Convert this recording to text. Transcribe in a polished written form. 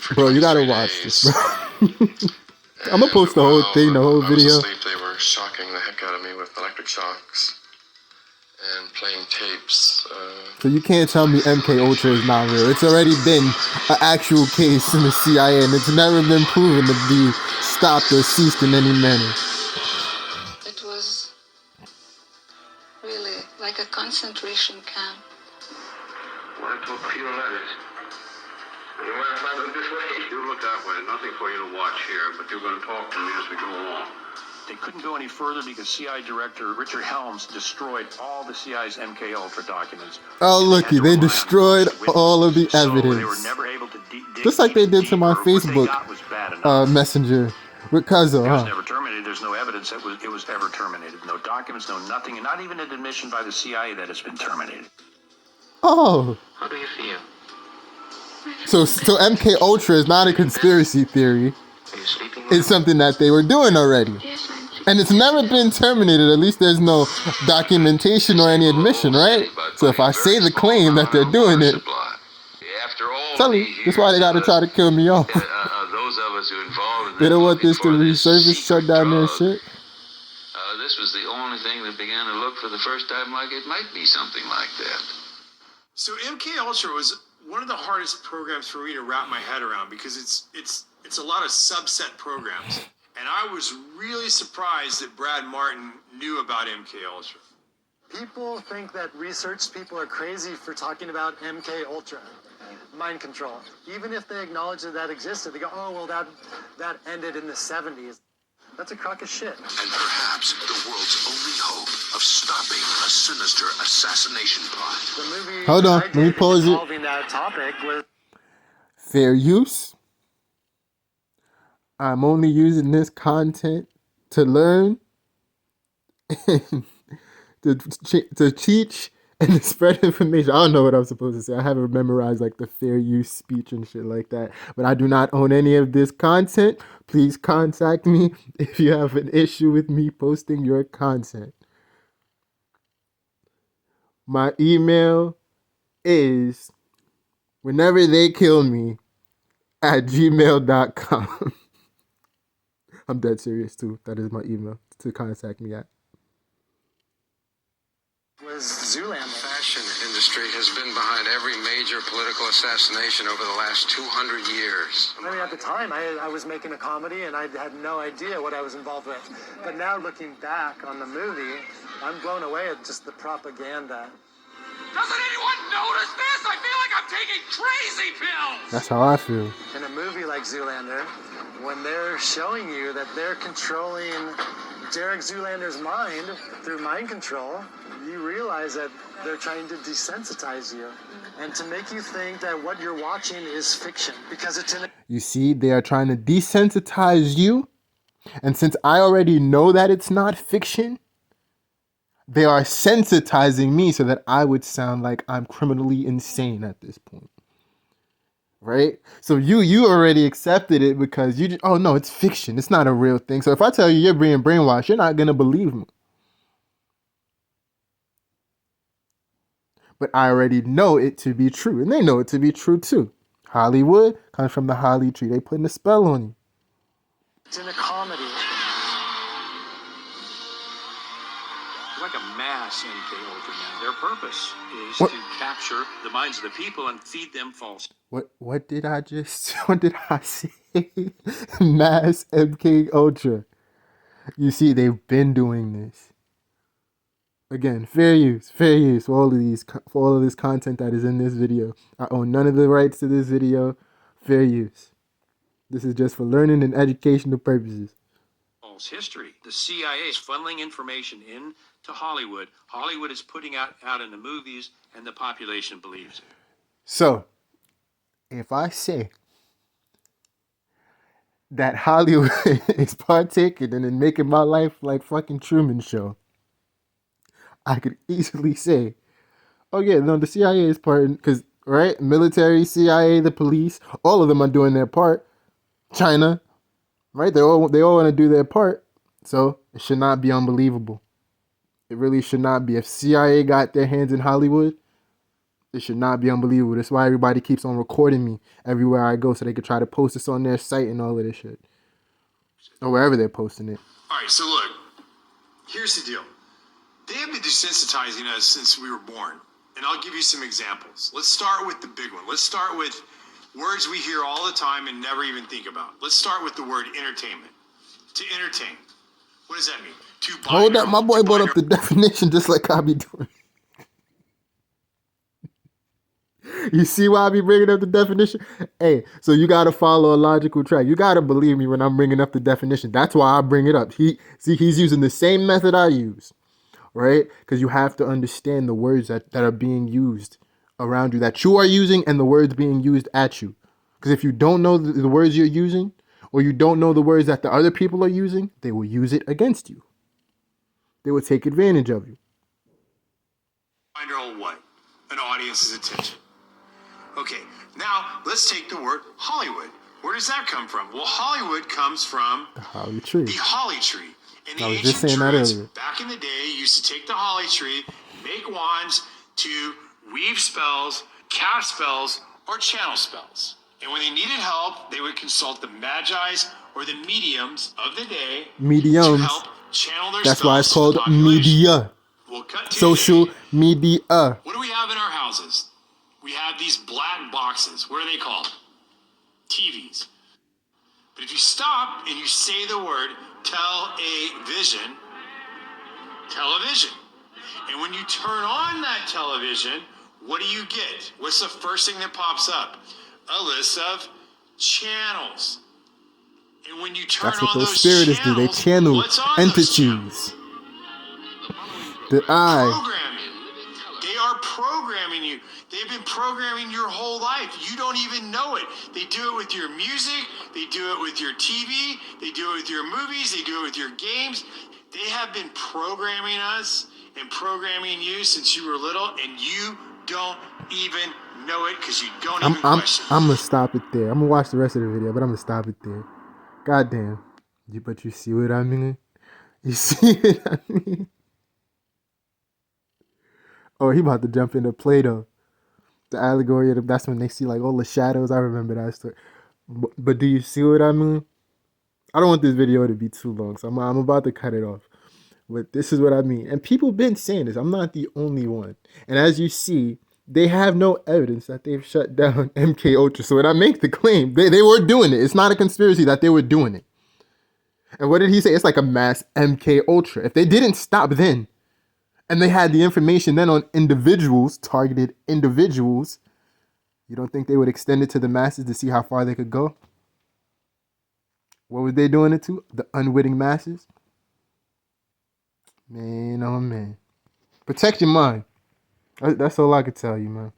for Bro, you 23 gotta watch days. this, bro. I'm gonna post the whole thing, the whole I video. was asleep, they were shocking the heck out of me with electric shocks and playing tapes. So you can't tell me MK Ultra is not real. It's already been an actual case in the CIA, and it's never been proven to be stopped or ceased in any manner. It was really like a concentration camp. Want to talk a few letters? You want to look this way? You look that way. Nothing for you to watch here, but you're going to talk to me as we go along. They couldn't go any further because CIA Director Richard Helms destroyed all the CIA's MK Ultra documents. Oh, looky, they destroyed all of the evidence. They were never able to just like they did to my Facebook Messenger with Cuzzo, It was never terminated. There's no evidence that it was ever terminated. No documents, no nothing, and not even an admission by the CIA that it's been terminated. Oh. How do you feel? So MK Ultra is not a conspiracy theory. It's something that they were doing already. And it's never been terminated. At least there's no documentation or any admission, right? So if I say the claim that they're doing it, tell me, that's why they gotta try to kill me off. Those of us who involved in They don't want this to resurface, shut down their shit. This was the only thing that began to look for the first time like it might be something like that. So MK Ultra was one of the hardest programs for me to wrap my head around because it's a lot of subset programs. And I was really surprised that Brad Martin knew about MK Ultra. People think that research people are crazy for talking about MK Ultra, mind control. Even if they acknowledge that existed, they go, oh, well, that ended in the 70s. That's a crock of shit. And perhaps the world's only hope of stopping a sinister assassination plot. The movie Hold on, let me pause it. Involving that topic was fair use. I'm only using this content to learn, and to teach, and to spread information. I don't know what I'm supposed to say. I haven't memorized like the fair use speech and shit like that. But I do not own any of this content. Please contact me if you have an issue with me posting your content. My email is whenevertheykill.me@gmail.com. I'm dead serious too. That is my email to contact me at. Was Zoolander. Fashion industry has been behind every major political assassination over the last 200 years. I mean, at the time, I was making a comedy, and I had no idea what I was involved with. But now, looking back on the movie, I'm blown away at just the propaganda. Doesn't anyone notice this? I feel like I'm taking crazy pills! That's how I feel. In a movie like Zoolander, when they're showing you that they're controlling Derek Zoolander's mind through mind control, you realize that they're trying to desensitize you and to make you think that what you're watching is fiction because it's in. You see, they are trying to desensitize you, and since I already know that it's not fiction, they are sensitizing me so that I would sound like I'm criminally insane at this point. Right? So you already accepted it because oh no, it's fiction. It's not a real thing. So if I tell you you're being brainwashed, you're not going to believe me. But I already know it to be true. And they know it to be true too. Hollywood comes from the holly tree. They putting a spell on you. It's in a comedy. Like a mass MK Ultra now. Their purpose is to capture the minds of the people and feed them false. What did I say? Mass MK Ultra. You see, they've been doing this. Again, fair use for all of this content that is in this video. I own none of the rights to this video. Fair use. This is just for learning and educational purposes. False history. The CIA is funneling information into Hollywood. Hollywood is putting out in the movies, and the population believes it. So, if I say that Hollywood is partaking in making my life like fucking Truman Show, I could easily say, oh yeah, no, the CIA is part, because, right, military, CIA, the police, all of them are doing their part. China, right, they all want to do their part, so it should not be unbelievable. It really should not be. If CIA got their hands in Hollywood, It should not be unbelievable. That's why everybody keeps on recording me everywhere I go so they could try to post this on their site and all of this shit. Or wherever they're posting it. All right, so look, here's the deal. They have been desensitizing us since we were born. And I'll give you some examples. Let's start with the big one. Let's start with words we hear all the time and never even think about. Let's start with the word entertainment. To entertain. What does that mean? To buy Hold up, my boy brought up the definition just like I be doing. You see why I be bringing up the definition? Hey, so you got to follow a logical track. You got to believe me when I'm bringing up the definition. That's why I bring it up. He's using the same method I use, right? Because you have to understand the words that are being used around you, that you are using, and the words being used at you. Because if you don't know the words you're using, or you don't know the words that the other people are using, they will use it against you. They will take advantage of you. Find what? An audience's attention. Okay, now let's take the word Hollywood. Where does that come from? Well, Hollywood comes from The holly tree. the holly tree. And the I was just ancient saying that Druids, earlier. back in the day, used to take the holly tree, make wands to weave spells, cast spells, or channel spells. And when they needed help, they would consult the magi's or the mediums of the day to Mediums. help channel their That's spells why it's to called the population. media. We'll cut to Social today. media. What do we have in our houses? We have these black boxes. What are they called? TVs. But if you stop and you say the word television, and when you turn on that television, what do you get? What's the first thing that pops up? A list of channels. And when you turn That's what on those those spirits do. They channels, channel what's on those channels? entities. The eye. Programming. They are programming you. They've been programming your whole life. You don't even know it. They do it with your music. They do it with your TV. They do it with your movies. They do it with your games. They have been programming us and programming you since you were little, and you don't even know it because you don't even question it. I'm gonna stop it there. I'm gonna watch the rest of the video, but I'm gonna stop it there. Goddamn. But you see what I mean? You see what I mean? Oh, he about to jump into Play-Doh. The allegory of that's when they see like all the shadows. I remember that story. But do you see what I mean? I don't want this video to be too long, so I'm about to cut it off. But this is what I mean. And people been saying this. I'm not the only one. And as you see, they have no evidence that they've shut down MK Ultra. So when I make the claim, they were doing it. It's not a conspiracy that they were doing it. And what did he say? It's like a mass MK Ultra. If they didn't stop then, and they had the information then on individuals, targeted individuals, you don't think they would extend it to the masses to see how far they could go? What were they doing it to? The unwitting masses? Man, oh man. Protect your mind. That's all I could tell you, man.